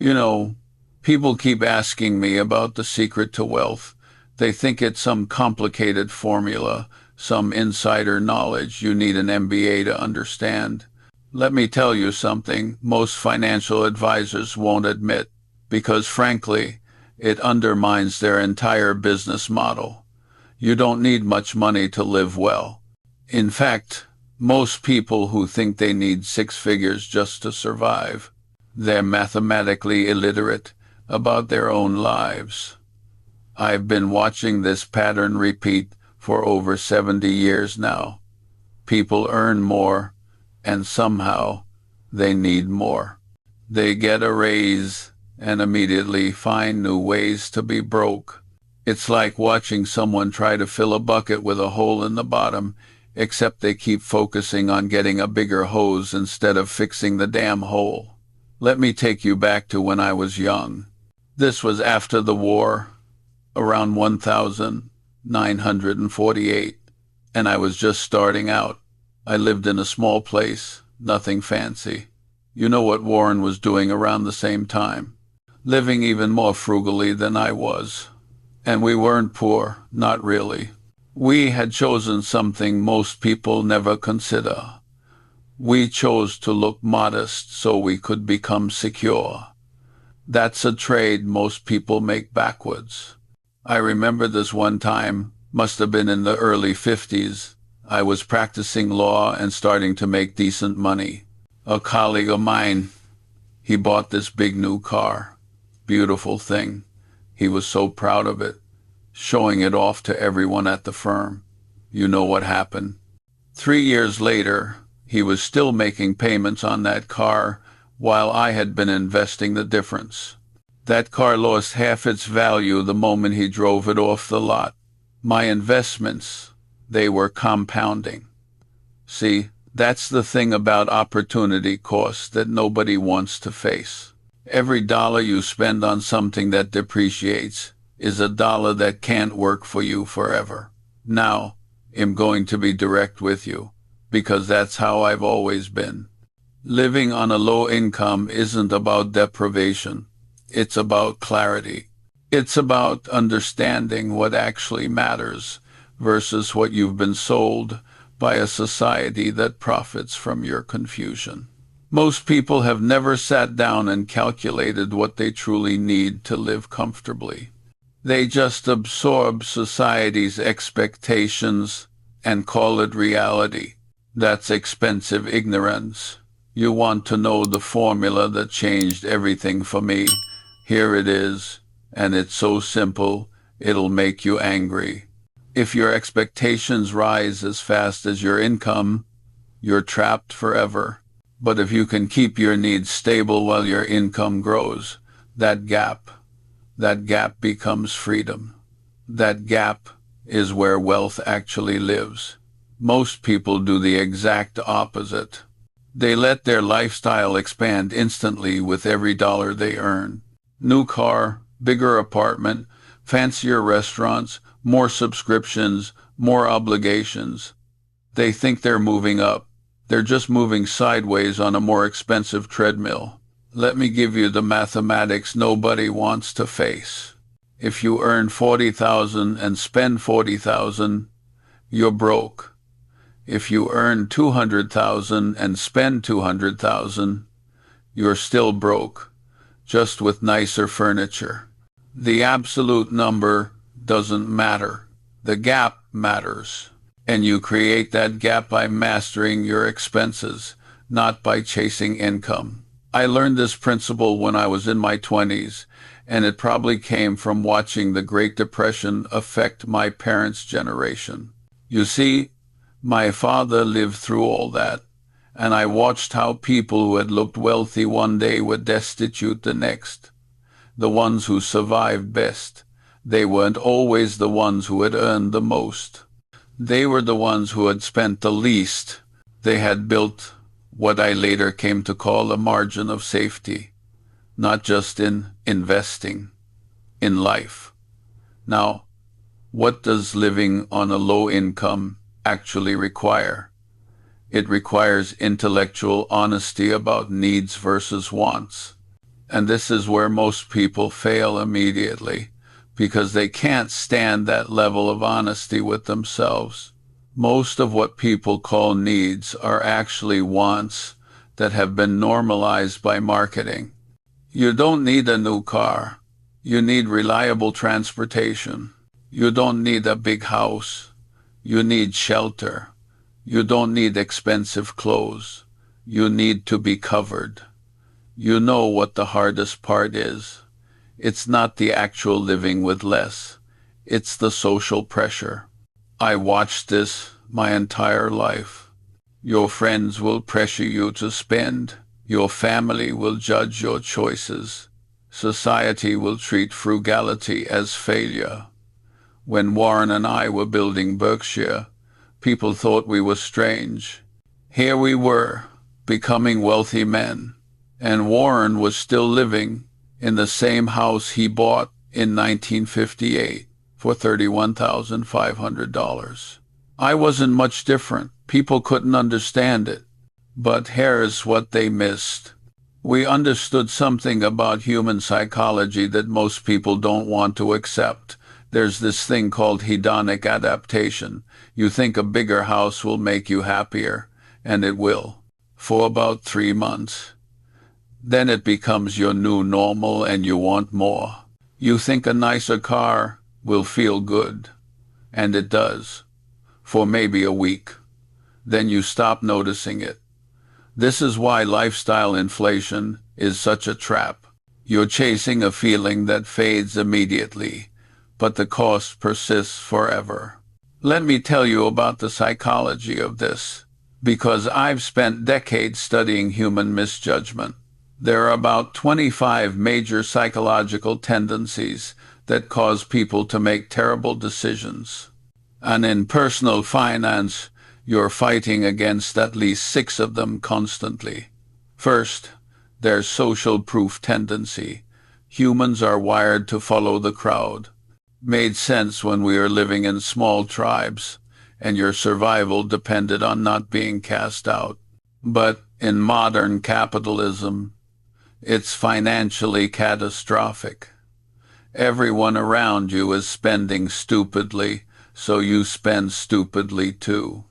You know, people keep asking me about the secret to wealth. They think it's some complicated formula, some insider knowledge you need an MBA to understand. Let me tell you something most financial advisors won't admit, because frankly, it undermines their entire business model. You don't need much money to live well. In fact, most people who think they need six figures just to survive, they're mathematically illiterate about their own lives. I've been watching this pattern repeat for over 70 years now. People earn more, and somehow they need more. They get a raise and immediately find new ways to be broke. It's like watching someone try to fill a bucket with a hole in the bottom, except they keep focusing on getting a bigger hose instead of fixing the damn hole. Let me take you back to when I was young. This was after the war, around 1948, and I was just starting out. I lived in a small place, nothing fancy. You know what Warren was doing around the same time, living even more frugally than I was. And we weren't poor, not really. We had chosen something most people never consider. We chose to look modest so we could become secure. That's a trade most people make backwards. I remember this one time, must have been in the early 50s. I was practicing law and starting to make decent money. A colleague of mine, he bought this big new car. Beautiful thing. He was so proud of it, showing it off to everyone at the firm. You know what happened. 3 years later, he was still making payments on that car while I had been investing the difference. That car lost half its value the moment he drove it off the lot. My investments, they were compounding. See, that's the thing about opportunity cost that nobody wants to face. Every dollar you spend on something that depreciates is a dollar that can't work for you forever. Now, I'm going to be direct with you, because that's how I've always been. Living on a low income isn't about deprivation. It's about clarity. It's about understanding what actually matters versus what you've been sold by a society that profits from your confusion. Most people have never sat down and calculated what they truly need to live comfortably. They just absorb society's expectations and call it reality. That's expensive ignorance. You want to know the formula that changed everything for me? Here it is, and it's so simple, it'll make you angry. If your expectations rise as fast as your income, you're trapped forever. But if you can keep your needs stable while your income grows, that gap becomes freedom. That gap is where wealth actually lives. Most people do the exact opposite. They let their lifestyle expand instantly with every dollar they earn. New car, bigger apartment, fancier restaurants, more subscriptions, more obligations. They think they're moving up. They're just moving sideways on a more expensive treadmill. Let me give you the mathematics nobody wants to face. If you earn $40,000 and spend $40,000, you're broke. If you earn $200,000 and spend $200,000, you're still broke, just with nicer furniture. The absolute number doesn't matter. The gap matters. And you create that gap by mastering your expenses, not by chasing income. I learned this principle when I was in my 20s, and it probably came from watching the Great Depression affect my parents' generation. You see, my father lived through all that, and I watched how people who had looked wealthy one day were destitute the next. The ones who survived best, they weren't always the ones who had earned the most. They were the ones who had spent the least. They had built what I later came to call a margin of safety, not just in investing, in life. Now, what does living on a low income actually require? It requires intellectual honesty about needs versus wants. And this is where most people fail immediately, because they can't stand that level of honesty with themselves. Most of what people call needs are actually wants that have been normalized by marketing. You don't need a new car. You need reliable transportation. You don't need a big house. You need shelter. You don't need expensive clothes. You need to be covered. You know what the hardest part is. It's not the actual living with less. It's the social pressure. I watched this my entire life. Your friends will pressure you to spend. Your family will judge your choices. Society will treat frugality as failure. When Warren and I were building Berkshire, people thought we were strange. Here we were, becoming wealthy men, and Warren was still living in the same house he bought in 1958 for $31,500. I wasn't much different. People couldn't understand it. But here's what they missed. We understood something about human psychology that most people don't want to accept. There's this thing called hedonic adaptation. You think a bigger house will make you happier, and it will, for about 3 months. Then it becomes your new normal and you want more. You think a nicer car will feel good, and it does, for maybe a week. Then you stop noticing it. This is why lifestyle inflation is such a trap. You're chasing a feeling that fades immediately, but the cost persists forever. Let me tell you about the psychology of this, because I've spent decades studying human misjudgment. There are about 25 major psychological tendencies that cause people to make terrible decisions. And in personal finance, you're fighting against at least 6 of them constantly. First, there's social proof tendency. Humans are wired to follow the crowd. Made sense when we were living in small tribes, and your survival depended on not being cast out. But in modern capitalism, it's financially catastrophic. Everyone around you is spending stupidly, so you spend stupidly too.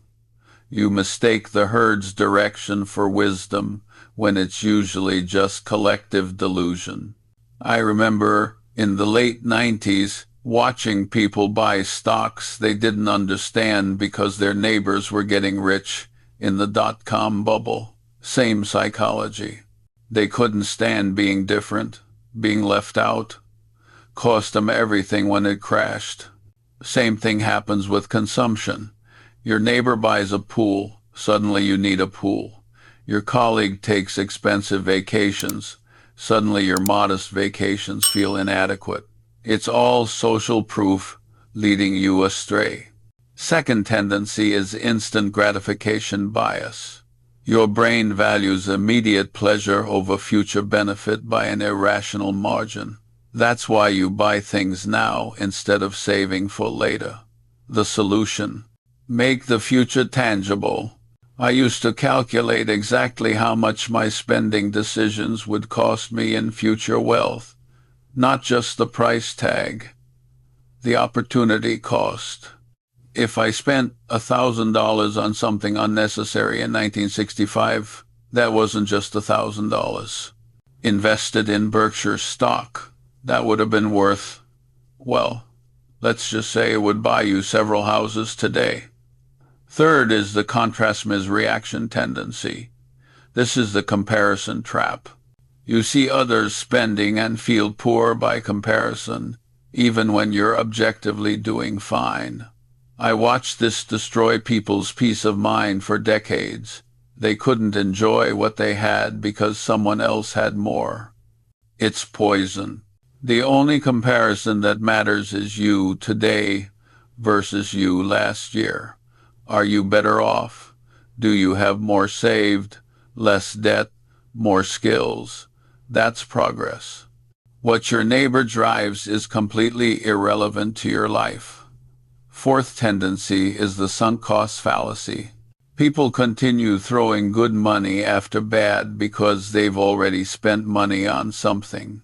You mistake the herd's direction for wisdom when it's usually just collective delusion. I remember in the late 90s watching people buy stocks they didn't understand because their neighbors were getting rich in the dot-com bubble. Same psychology. They couldn't stand being different, being left out. Cost them everything when it crashed. Same thing happens with consumption. Your neighbor buys a pool, suddenly you need a pool. Your colleague takes expensive vacations, suddenly your modest vacations feel inadequate. It's all social proof leading you astray. Second tendency is instant gratification bias. Your brain values immediate pleasure over future benefit by an irrational margin. That's why you buy things now instead of saving for later. The solution: make the future tangible. I used to calculate exactly how much my spending decisions would cost me in future wealth. Not just the price tag, the opportunity cost. If I spent $1,000 on something unnecessary in 1965, that wasn't just $1,000. Invested in Berkshire stock, that would have been worth, well, let's just say it would buy you several houses today. Third is the contrast misreaction tendency. This is the comparison trap. You see others spending and feel poor by comparison, even when you're objectively doing fine. I watched this destroy people's peace of mind for decades. They couldn't enjoy what they had because someone else had more. It's poison. The only comparison that matters is you today versus you last year. Are you better off? Do you have more saved, less debt, more skills? That's progress. What your neighbor drives is completely irrelevant to your life. Fourth tendency is the sunk cost fallacy. People continue throwing good money after bad because they've already spent money on something.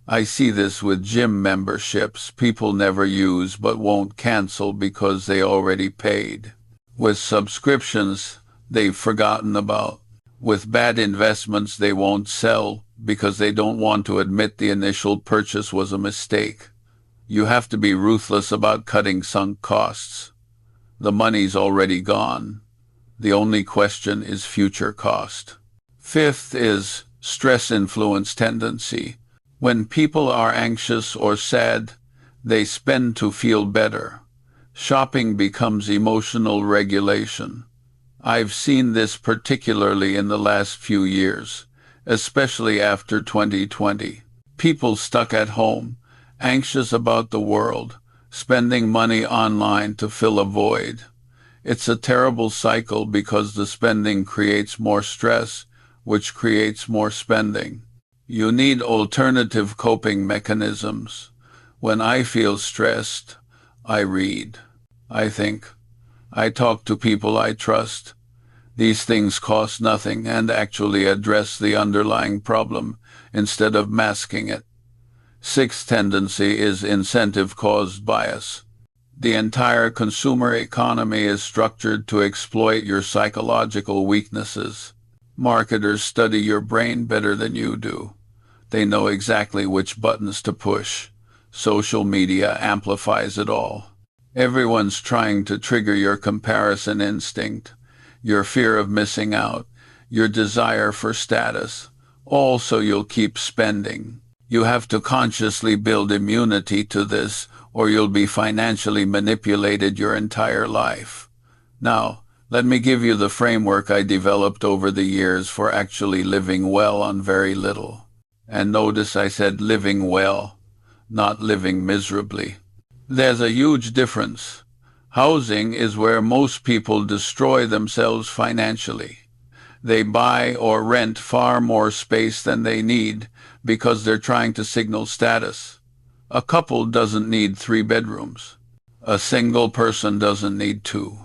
I see this with gym memberships people never use but won't cancel because they already paid. With subscriptions they've forgotten about. With bad investments they won't sell because they don't want to admit the initial purchase was a mistake. You have to be ruthless about cutting sunk costs. The money's already gone. The only question is future cost. Fifth is stress influence tendency. When people are anxious or sad, they spend to feel better. Shopping becomes emotional regulation. I've seen this particularly in the last few years, especially after 2020. People stuck at home, anxious about the world, spending money online to fill a void. It's a terrible cycle because the spending creates more stress, which creates more spending. You need alternative coping mechanisms. When I feel stressed, I read. I think. I talk to people I trust. These things cost nothing and actually address the underlying problem instead of masking it. Sixth tendency is incentive-caused bias. The entire consumer economy is structured to exploit your psychological weaknesses. Marketers study your brain better than you do. They know exactly which buttons to push. Social media amplifies it all. Everyone's trying to trigger your comparison instinct, your fear of missing out, your desire for status, all so you'll keep spending. You have to consciously build immunity to this, or you'll be financially manipulated your entire life. Now, let me give you the framework I developed over the years for actually living well on very little. And notice I said living well, not living miserably. There's a huge difference. Housing is where most people destroy themselves financially. They buy or rent far more space than they need because they're trying to signal status. A couple doesn't need 3 bedrooms. A single person doesn't need 2.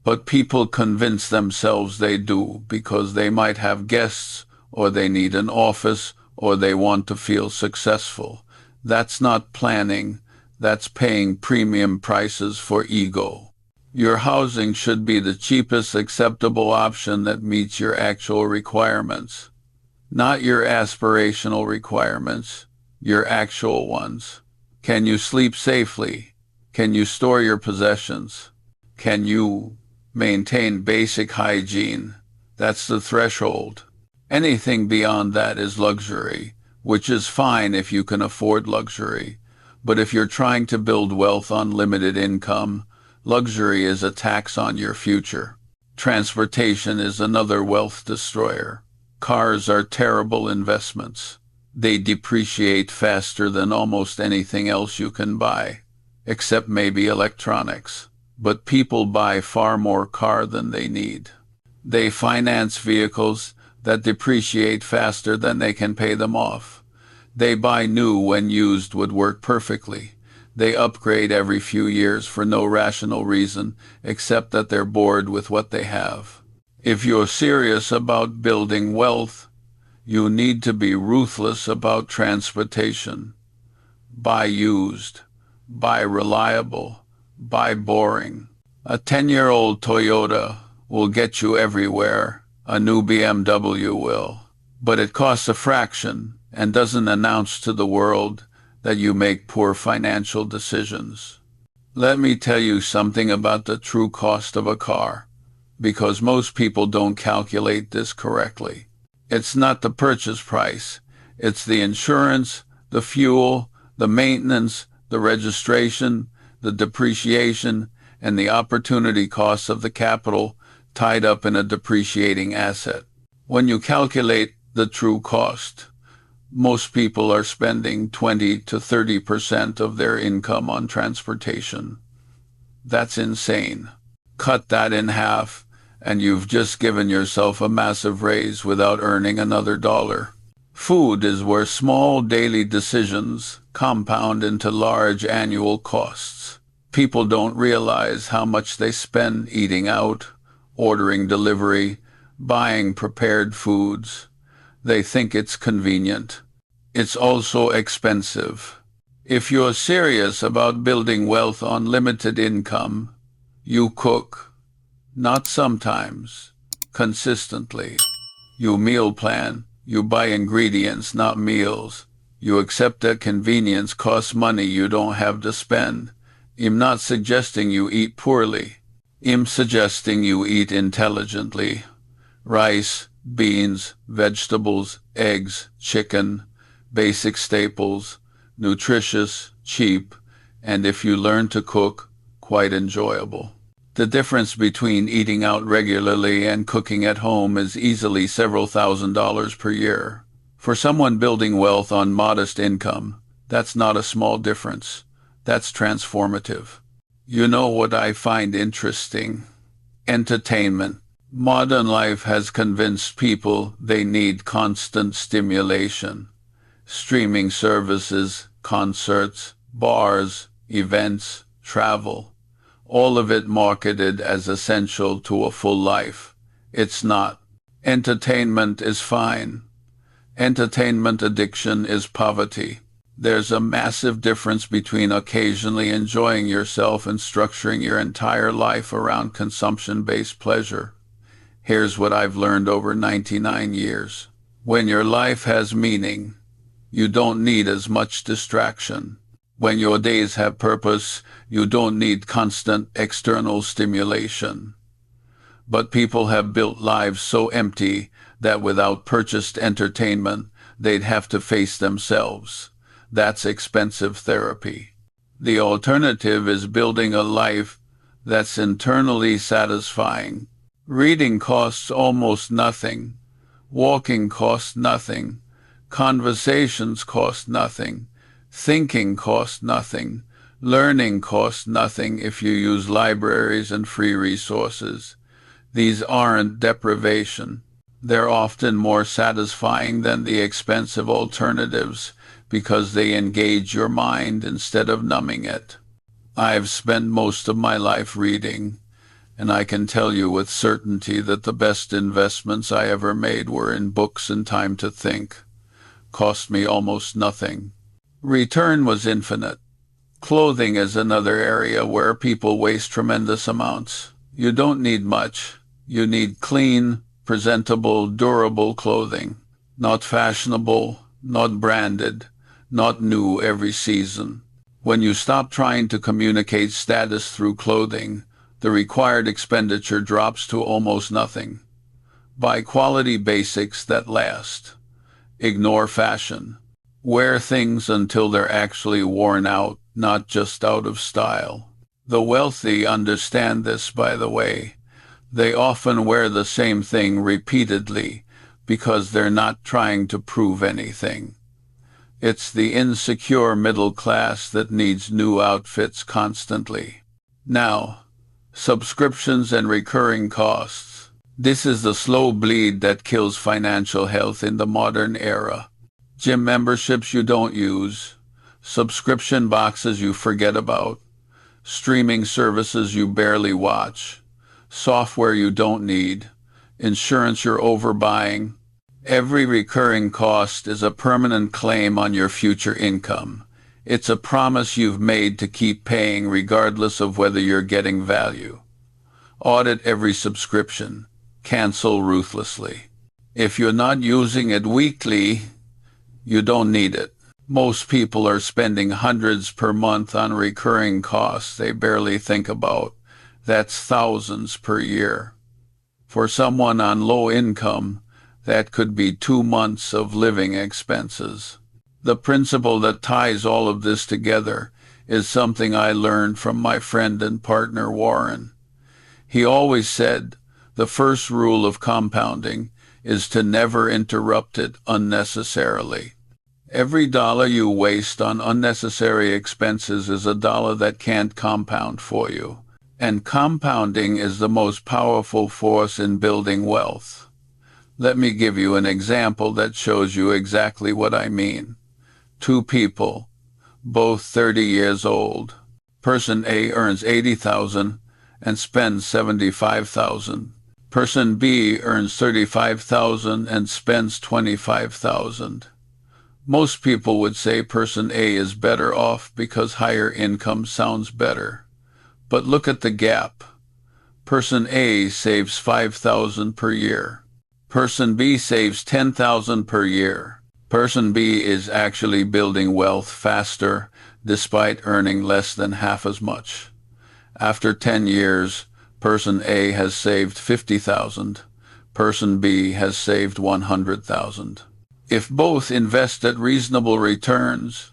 But people convince themselves they do because they might have guests, or they need an office, or they want to feel successful. That's not planning. That's paying premium prices for ego. Your housing should be the cheapest acceptable option that meets your actual requirements. Not your aspirational requirements, your actual ones. Can you sleep safely? Can you store your possessions? Can you maintain basic hygiene? That's the threshold. Anything beyond that is luxury, which is fine if you can afford luxury. But if you're trying to build wealth on limited income, luxury is a tax on your future. Transportation is another wealth destroyer. Cars are terrible investments. They depreciate faster than almost anything else you can buy, except maybe electronics. But people buy far more car than they need. They finance vehicles that depreciate faster than they can pay them off. They buy new when used would work perfectly. They upgrade every few years for no rational reason except that they're bored with what they have. If you're serious about building wealth, you need to be ruthless about transportation. Buy used. Buy reliable. Buy boring. A 10-year-old Toyota will get you everywhere. A new BMW will. But it costs a fraction and doesn't announce to the world that you make poor financial decisions. Let me tell you something about the true cost of a car, because most people don't calculate this correctly. It's not the purchase price. It's the insurance, the fuel, the maintenance, the registration, the depreciation, and the opportunity costs of the capital tied up in a depreciating asset. When you calculate the true cost, most people are spending 20 to 30% of their income on transportation. That's insane. Cut that in half, and you've just given yourself a massive raise without earning another dollar. Food is where small daily decisions compound into large annual costs. People don't realize how much they spend eating out, ordering delivery, buying prepared foods. They think it's convenient. It's also expensive. If you're serious about building wealth on limited income, you cook. Not sometimes. Consistently. You meal plan. You buy ingredients, not meals. You accept that convenience costs money you don't have to spend. I'm not suggesting you eat poorly. I'm suggesting you eat intelligently. Rice, beans, vegetables, eggs, chicken, basic staples, nutritious, cheap, and if you learn to cook, quite enjoyable. The difference between eating out regularly and cooking at home is easily several $1,000s per year. For someone building wealth on modest income, that's not a small difference. That's transformative. You know what I find interesting? Entertainment. Modern life has convinced people they need constant stimulation. Streaming services, concerts, bars, events, travel. All of it marketed as essential to a full life. It's not. Entertainment is fine. Entertainment addiction is poverty. There's a massive difference between occasionally enjoying yourself and structuring your entire life around consumption-based pleasure. Here's what I've learned over 99 years. When your life has meaning, you don't need as much distraction. When your days have purpose, you don't need constant external stimulation. But people have built lives so empty that without purchased entertainment, they'd have to face themselves. That's expensive therapy. The alternative is building a life that's internally satisfying. Reading costs almost nothing. Walking costs nothing. Conversations cost nothing. Thinking costs nothing. Learning costs nothing if you use libraries and free resources. These aren't deprivation. They're often more satisfying than the expensive alternatives because they engage your mind instead of numbing it. I've spent most of my life reading, and I can tell you with certainty that the best investments I ever made were in books and time to think. Cost me almost nothing. Return was infinite. Clothing is another area where people waste tremendous amounts. You don't need much. You need clean, presentable, durable clothing. Not fashionable, not branded, not new every season. When you stop trying to communicate status through clothing, the required expenditure drops to almost nothing. Buy quality basics that last. Ignore fashion. Wear things until they're actually worn out, not just out of style. The wealthy understand this, by the way. They often wear the same thing repeatedly because they're not trying to prove anything. It's the insecure middle class that needs new outfits constantly. Now, subscriptions and recurring costs. This is the slow bleed that kills financial health in the modern era. Gym memberships you don't use, subscription boxes you forget about, streaming services you barely watch, software you don't need, insurance you're overbuying. Every recurring cost is a permanent claim on your future income. It's a promise you've made to keep paying regardless of whether you're getting value. Audit every subscription. Cancel ruthlessly. If you're not using it weekly, you don't need it. Most people are spending hundreds per month on recurring costs they barely think about. That's thousands per year. For someone on low income, that could be 2 months of living expenses. The principle that ties all of this together is something I learned from my friend and partner Warren. He always said, the first rule of compounding is to never interrupt it unnecessarily. Every dollar you waste on unnecessary expenses is a dollar that can't compound for you. And compounding is the most powerful force in building wealth. Let me give you an example that shows you exactly what I mean. 2 people, both 30 years old. Person A earns $80,000 and spends $75,000. Person B earns 35,000 and spends 25,000. Most people would say person A is better off because higher income sounds better. But look at the gap. Person A saves 5,000 per year. Person B saves 10,000 per year. Person B is actually building wealth faster despite earning less than half as much. After 10 years, person A has saved 50,000. Person B has saved 100,000. If both invest at reasonable returns,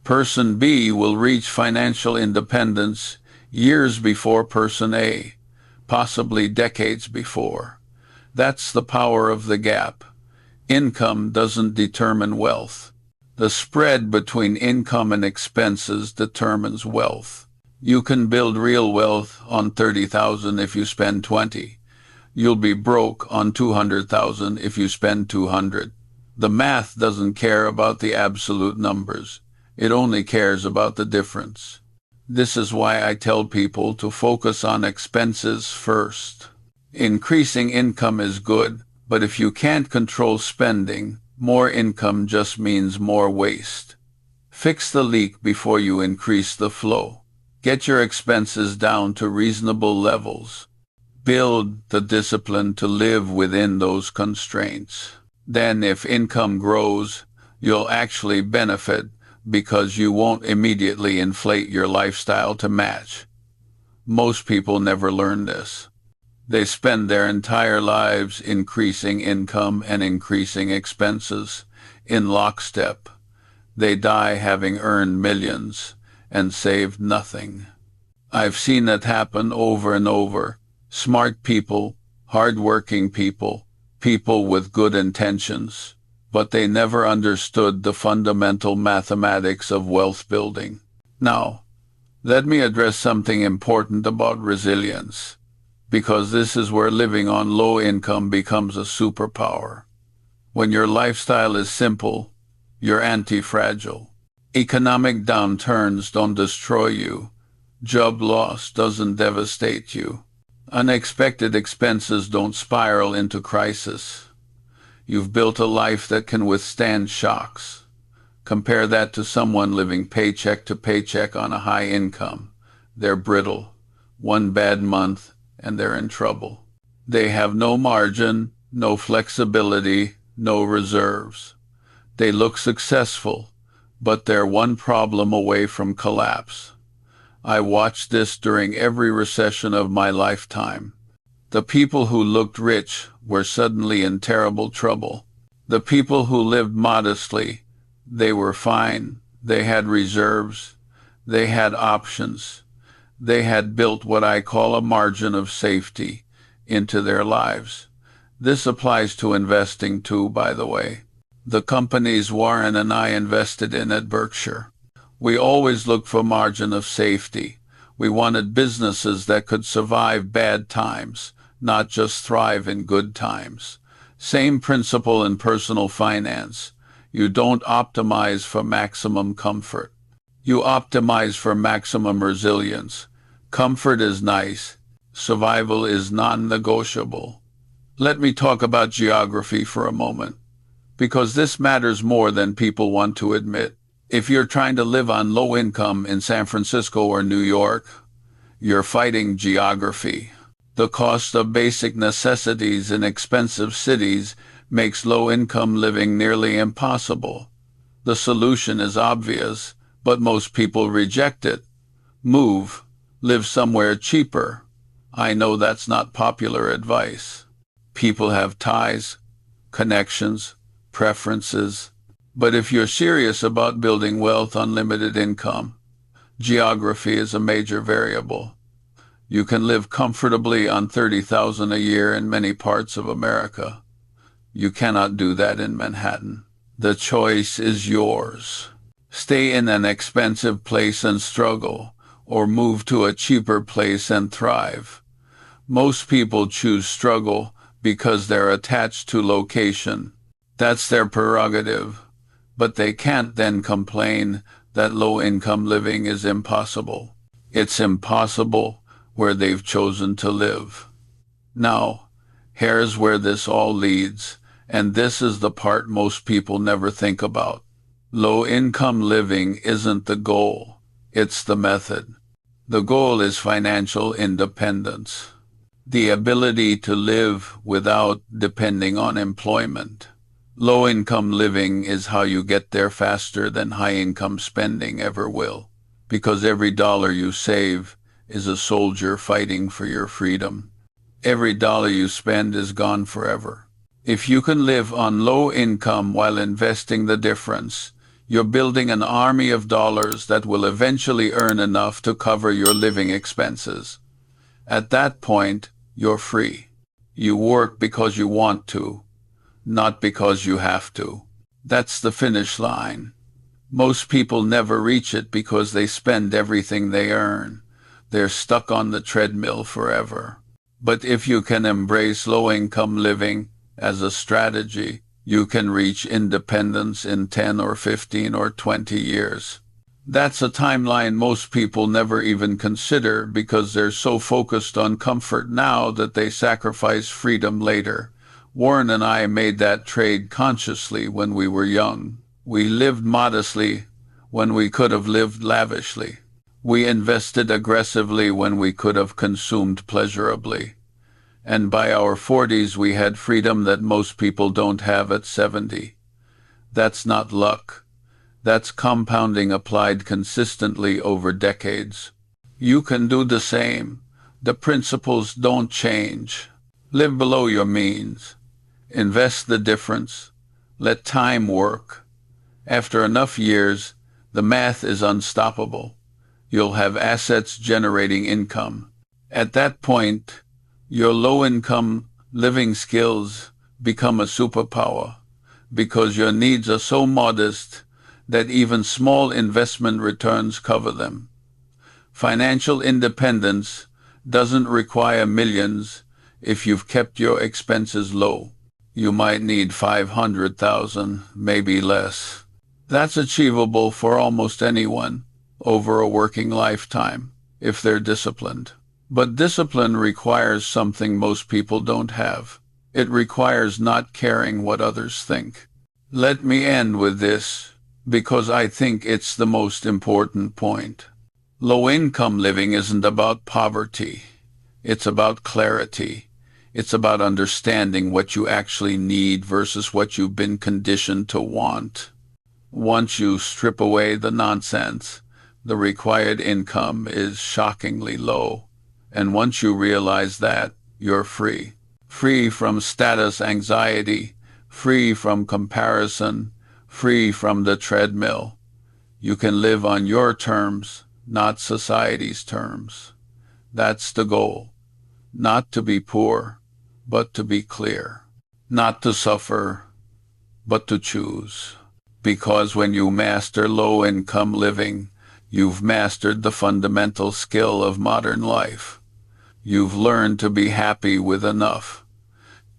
person B will reach financial independence years before person A, possibly decades before. That's the power of the gap. Income doesn't determine wealth. The spread between income and expenses determines wealth. You can build real wealth on 30,000 if you spend 20. You'll be broke on 200,000 if you spend 200. The math doesn't care about the absolute numbers. It only cares about the difference. This is why I tell people to focus on expenses first. Increasing income is good, but if you can't control spending, more income just means more waste. Fix the leak before you increase the flow. Get your expenses down to reasonable levels. Build the discipline to live within those constraints. Then if income grows, you'll actually benefit because you won't immediately inflate your lifestyle to match. Most people never learn this. They spend their entire lives increasing income and increasing expenses in lockstep. They die having earned millions and saved nothing. I've seen it happen over and over. Smart people, hard-working people, people with good intentions, but they never understood the fundamental mathematics of wealth building. Now, let me address something important about resilience, because this is where living on low income becomes a superpower. When your lifestyle is simple, you're anti-fragile. Economic downturns don't destroy you. Job loss doesn't devastate you. Unexpected expenses don't spiral into crisis. You've built a life that can withstand shocks. Compare that to someone living paycheck to paycheck on a high income. They're brittle. One bad month, and they're in trouble. They have no margin, no flexibility, no reserves. They look successful, but they're one problem away from collapse. I watched this during every recession of my lifetime. The people who looked rich were suddenly in terrible trouble. The people who lived modestly, they were fine. They had reserves. They had options. They had built what I call a margin of safety into their lives. This applies to investing too, by the way. The companies Warren and I invested in at Berkshire. We always looked for margin of safety. We wanted businesses that could survive bad times, not just thrive in good times. Same principle in personal finance. You don't optimize for maximum comfort. You optimize for maximum resilience. Comfort is nice. Survival is non-negotiable. Let me talk about geography for a moment, because this matters more than people want to admit. If you're trying to live on low income in San Francisco or New York, you're fighting geography. The cost of basic necessities in expensive cities makes low-income living nearly impossible. The solution is obvious, but most people reject it. Move. Live somewhere cheaper. I know that's not popular advice. People have ties, connections, preferences. But if you're serious about building wealth on limited income, geography is a major variable. You can live comfortably on $30,000 a year in many parts of America. You cannot do that in Manhattan. The choice is yours. Stay in an expensive place and struggle, or move to a cheaper place and thrive. Most people choose struggle because they're attached to location. That's their prerogative. But they can't then complain that low-income living is impossible. It's impossible where they've chosen to live. Now, Here's where this all leads, and this is the part most people never think about. Low-income living isn't the goal, it's the method. The goal is financial independence, the ability to live without depending on employment. Low-income living is how you get there faster than high-income spending ever will, because every dollar you save is a soldier fighting for your freedom. Every dollar you spend is gone forever. If you can live on low income while investing the difference, you're building an army of dollars that will eventually earn enough to cover your living expenses. At that point, you're free. You work because you want to, not because you have to. That's the finish line. Most people never reach it because they spend everything they earn. They're stuck on the treadmill forever. But if you can embrace low-income living as a strategy, you can reach independence in 10 or 15 or 20 years. That's a timeline most people never even consider because they're so focused on comfort now that they sacrifice freedom later. Warren and I made that trade consciously when we were young. We lived modestly when we could have lived lavishly. We invested aggressively when we could have consumed pleasurably. And by our 40s, we had freedom that most people don't have at 70. That's not luck. That's compounding applied consistently over decades. You can do the same. The principles don't change. Live below your means. Invest the difference. Let time work. After enough years, the math is unstoppable. You'll have assets generating income. At that point, your low-income living skills become a superpower because your needs are so modest that even small investment returns cover them. Financial independence doesn't require millions if you've kept your expenses low. You might need 500,000, maybe less. That's achievable for almost anyone over a working lifetime, if they're disciplined. But discipline requires something most people don't have. It requires not caring what others think. Let me end with this, because I think it's the most important point. Low-income living isn't about poverty. It's about clarity. It's about understanding what you actually need versus what you've been conditioned to want. Once you strip away the nonsense, the required income is shockingly low. And once you realize that, you're free. Free from status anxiety, free from comparison, free from the treadmill. You can live on your terms, not society's terms. That's the goal. Not to be poor, but to be clear. Not to suffer, but to choose. Because when you master low-income living, you've mastered the fundamental skill of modern life. You've learned to be happy with enough.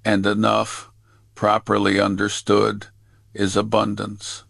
And enough, properly understood, is abundance.